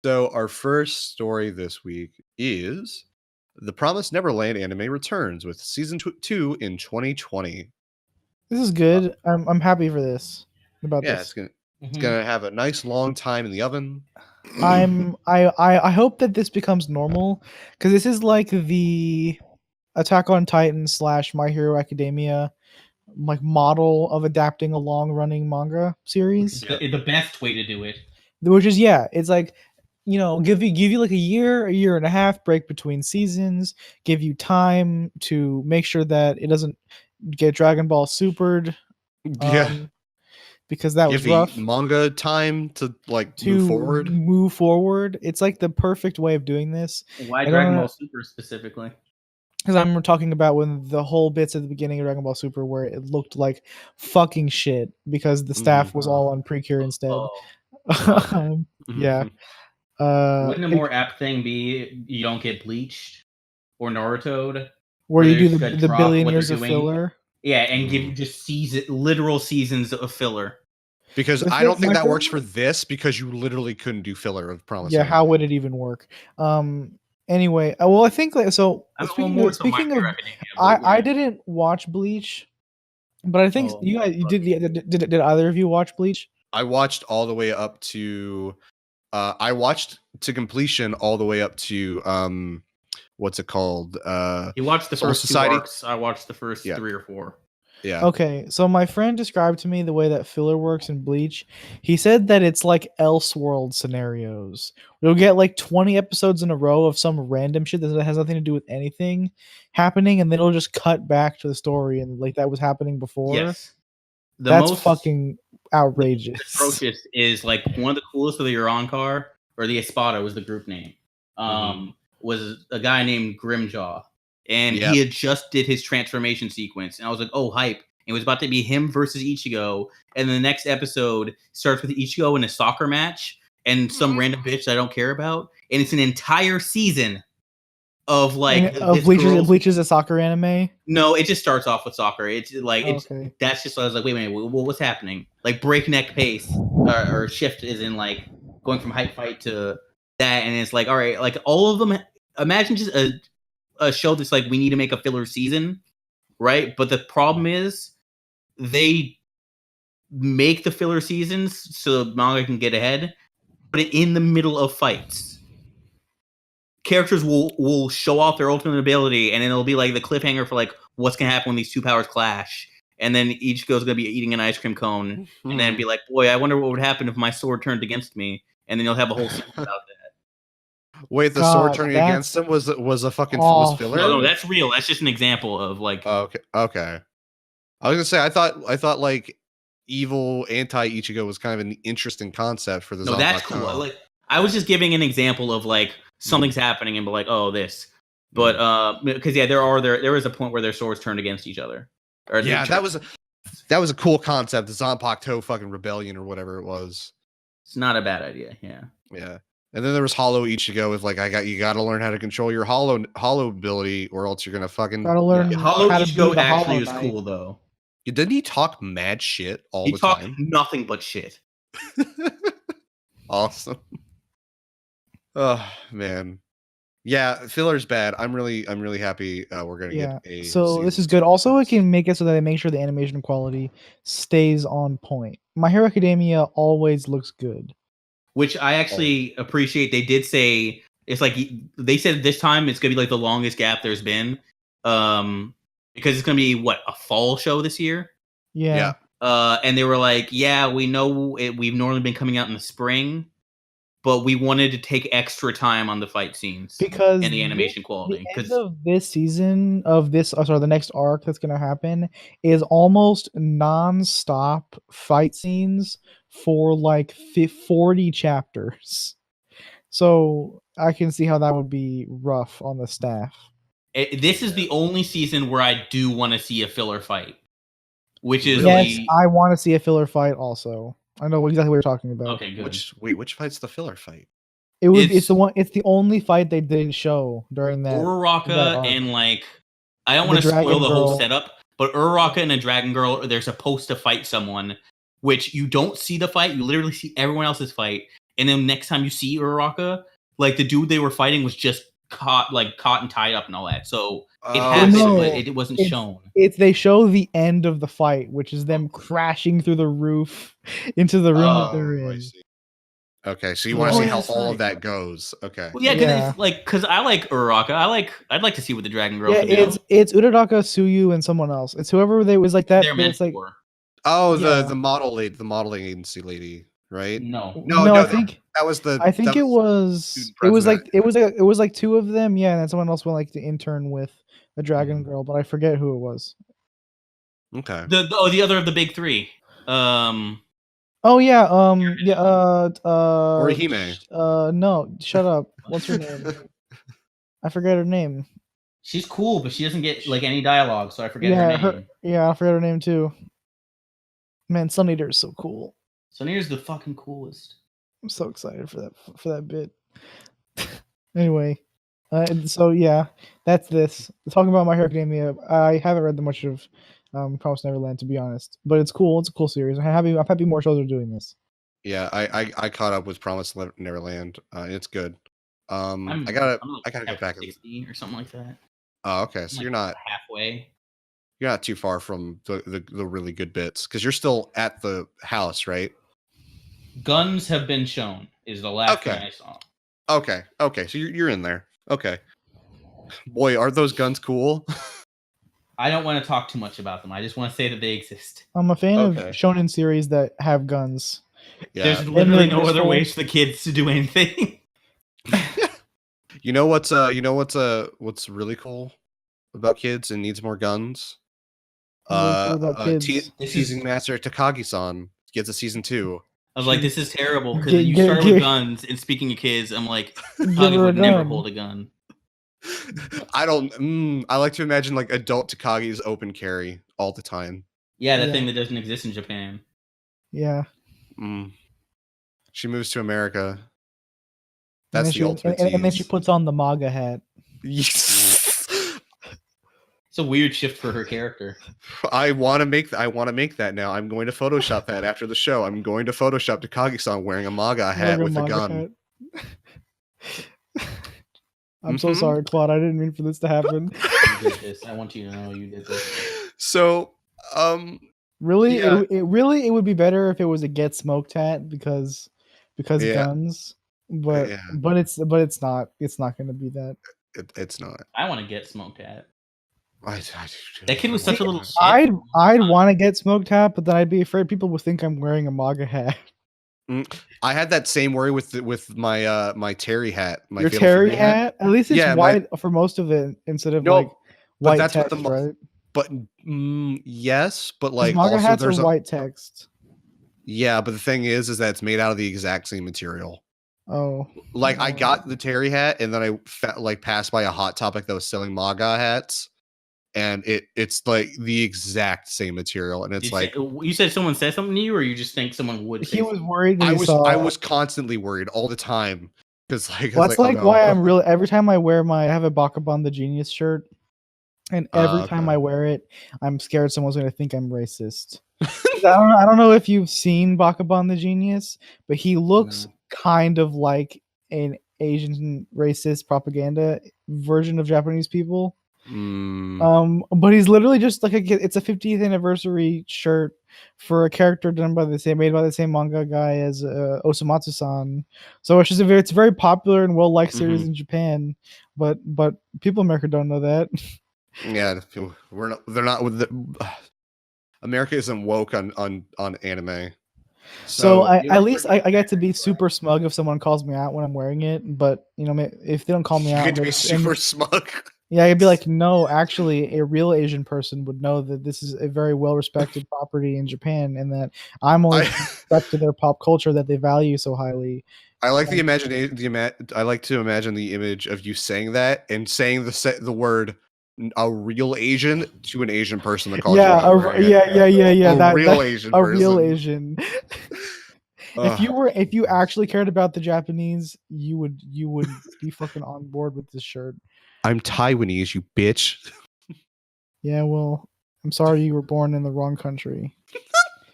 So our first story this week is The Promised Neverland anime returns with season 2 in 2020. This is good. I'm happy for this. About Yeah, this. it's gonna have a nice long time in the oven. I hope that this becomes normal because this is like the Attack on Titan / My Hero Academia like model of adapting a long running manga series. The best way to do it. Which is it's like give you like a year and a half break between seasons, give you time to make sure that it doesn't get Dragon Ball supered. Because that was rough. Manga time to move forward. It's like the perfect way of doing this. Why Dragon Ball Super specifically? Because I'm talking about when the whole bits at the beginning of Dragon Ball Super where it looked like fucking shit because the staff was all on Precure instead. Yeah. Wouldn't a more apt thing be you don't get bleached or Naruto'd? Where you do the billion years of filler? Yeah, and give you just literal seasons of filler. Because I don't think that works for this because you literally couldn't do filler of Promise. Yeah, how would it even work? Anyway, well, I think so. Speaking of, I didn't watch Bleach, but I think you guys did either of you watch Bleach? I watched all the way up to, I watched to completion all the way up to what's it called? You watched the first Society? 2 arcs. I watched the first 3 or 4. Yeah. Okay, so my friend described to me the way that filler works in Bleach. He said that it's like Elseworld scenarios. You'll get like 20 episodes in a row of some random shit that has nothing to do with anything happening, and then it'll just cut back to the story and like that was happening before. Yes. That's fucking outrageous. Atrocious is like one of the coolest of the Urankar, or the Espada was the group name. Was a guy named Grimjaw. And he had just did his transformation sequence. And I was like, oh, hype. It was about to be him versus Ichigo. And the next episode starts with Ichigo in a soccer match and some random bitch that I don't care about. And it's an entire season of like... Bleach is a soccer anime? No, it just starts off with soccer. It's like... That's just... I was like, wait a minute. What's happening? Like breakneck pace or shift is in like going from hype fight to that. And it's like, all right, like all of them... Imagine just a show that's like, we need to make a filler season, right? But the problem is they make the filler seasons so the manga can get ahead, but in the middle of fights. Characters will show off their ultimate ability, and then it'll be like the cliffhanger for like what's going to happen when these two powers clash. And then Ichigo's going to be eating an ice cream cone, and then be like, boy, I wonder what would happen if my sword turned against me. And then you'll have a whole season about that. Wait, the sword turning against him was a fucking was filler? No, that's real. That's just an example of like. Okay. I was gonna say I thought like evil anti Ichigo was kind of an interesting concept for the. No, that's cool. Like I was just giving an example of like something's happening and be like, oh, this. But because there is a point where their swords turned against each other. That was a cool concept. The Zanpakuto fucking rebellion or whatever it was. It's not a bad idea. Yeah. Yeah. And then there was Hollow Ichigo with like you got to learn how to control your hollow ability, or else you're gonna fucking. Gotta learn. Hollow Ichigo actually was cool though. Didn't he talk mad shit all the time? He talked nothing but shit. Awesome. Oh man, yeah, filler's bad. I'm really happy we're gonna get a. So this is good. Also, it can make it so that they make sure the animation quality stays on point. My Hero Academia always looks good. Which I actually appreciate. They did say it's like they said this time it's gonna be like the longest gap there's been, because it's gonna be a fall show this year. Yeah. And they were like, yeah, we know we've normally been coming out in the spring, but we wanted to take extra time on the fight scenes because and the animation quality. Because of this season of this, the next arc that's gonna happen is almost non-stop fight scenes for like 40 chapters. So I can see how that would be rough on the staff. This is the only season where I do want to see a filler fight. Which is I want to see a filler fight also. I know exactly what you're talking about. Okay, good. Which fight's the filler fight? It's the only fight they didn't show during that. Uraraka and like I don't want to spoil the whole setup, but Uraraka and a Dragon Girl, they're supposed to fight someone, which you don't see the fight. You literally see everyone else's fight, and then next time you see Uraraka, like the dude they were fighting was just caught and tied up and all that. So it happened, but it wasn't shown. They show the end of the fight, which is them crashing through the roof into the room that they're in. Okay, so you want to see how all of that goes? Okay. Well, yeah, because I like Uraraka. I'd like to see what the Dragon Girl. Yeah, it's Uraraka, Suyu, and someone else. It's whoever they was like that. It's like the modeling agency lady, right? No, I think that was the. I think it was like two of them. Yeah, and then someone else went like to intern with the Dragon Girl, but I forget who it was. Okay. The other of the big three. Orihime. No, shut up. What's her name? I forget her name. She's cool, but she doesn't get like any dialogue, so I forget her name. I forget her name too. Man, Sun Eater is so cool. Sun Eater's the fucking coolest. I'm so excited for that bit. Anyway, so yeah, that's this. Talking about My Hero Academia, I haven't read that much of Promised Neverland, to be honest, but it's cool. It's a cool series. I'm happy more shows are doing this. Yeah, I caught up with Promised Neverland. It's good. I gotta go back 60 or something like that. Oh, okay. So you're not halfway. You're not too far from the really good bits because you're still at the house, right? Guns have been shown. Is the last thing I saw. Okay. So you're in there. Okay. Boy, are those guns cool? I don't want to talk too much about them. I just want to say that they exist. I'm a fan of shonen series that have guns. Yeah. There's literally no other ways for the kids to do anything. You know what's really cool about kids and needs more guns? Teasing Master Takagi-san gets a season 2. I was like, this is terrible because you start with guns, and speaking of kids, I'm like, Takagi would never hold a gun. I like to imagine like adult Takagi's open carry all the time. Yeah, that thing that doesn't exist in Japan. Yeah. She moves to America. That's the ultimate. And then she puts on the MAGA hat. It's a weird shift for her character. I want to make that now. I'm going to Photoshop that after the show. I'm going to Photoshop Takagi-san wearing a MAGA hat with a gun. I'm so sorry, Claude. I didn't mean for this to happen. You did this. I want you to know you did this. So, really, it would be better if it was a Get Smoked hat because guns. But it's not. It's not going to be that. It's not. I want to Get Smoked hat. That kid was such a little shit. I'd want to get Smoked hat, but then I'd be afraid people would think I'm wearing a MAGA hat. I had that same worry with my my Terry hat. Your Terry hat? At least it's white for most of it instead of like white text, right? But yes, but like MAGA also hats there's are white text. Yeah, but the thing is that it's made out of the exact same material. Oh, like I got the Terry hat, and then I passed by a Hot Topic that was selling MAGA hats. And it's like the exact same material, and it's you said someone said something to you, or you just think someone would? He was worried. I was constantly worried all the time because that's why I'm really every time I have a Bakaban the Genius shirt, and every time I wear it, I'm scared someone's going to think I'm racist. I don't know if you've seen Bakaban the Genius, but he looks kind of like an Asian racist propaganda version of Japanese people. But he's literally just like it's a 50th anniversary shirt for a character made by the same manga guy as Osamatsu-san. So it's just it's a very popular and well liked series in Japan, but people in America don't know that. Yeah, they're not with America isn't woke on anime. So at least I get to be super smug if someone calls me out when I'm wearing it, but if they don't call me out, you get to be super smug. Yeah, I'd be like, no, actually, a real Asian person would know that this is a very well-respected property in Japan, and that I'm only respect to their pop culture that they value so highly. I like the imagination. I like to imagine the image of you saying that and saying the word "a real Asian" to an Asian person that calls you. Yeah, A real Asian. A real Asian. If you actually cared about the Japanese, you would be fucking on board with this shirt. I'm Taiwanese, you bitch. Yeah, well, I'm sorry you were born in the wrong country.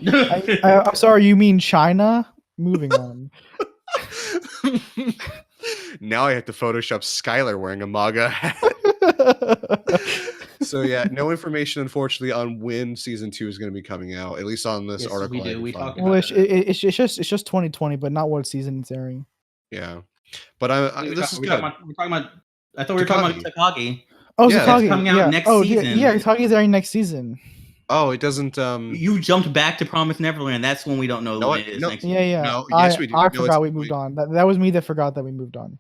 I'm sorry, you mean China? Moving on. Now I have to Photoshop Skylar wearing a MAGA hat. So yeah, no information, unfortunately, on when season 2 is going to be coming out. At least on this article. We do. We talked well, about it's just 2020, but not what season it's airing. Yeah, but this is good. We're talking about. I thought we were talking about Takagi. Oh, yeah, Takagi coming out next season. Yeah, Takagi is airing next season. Oh, it doesn't. You jumped back to Promised Neverland. That's when we don't know when it is. Yeah. No, yes, we do. I forgot we moved on. That was me that forgot that we moved on.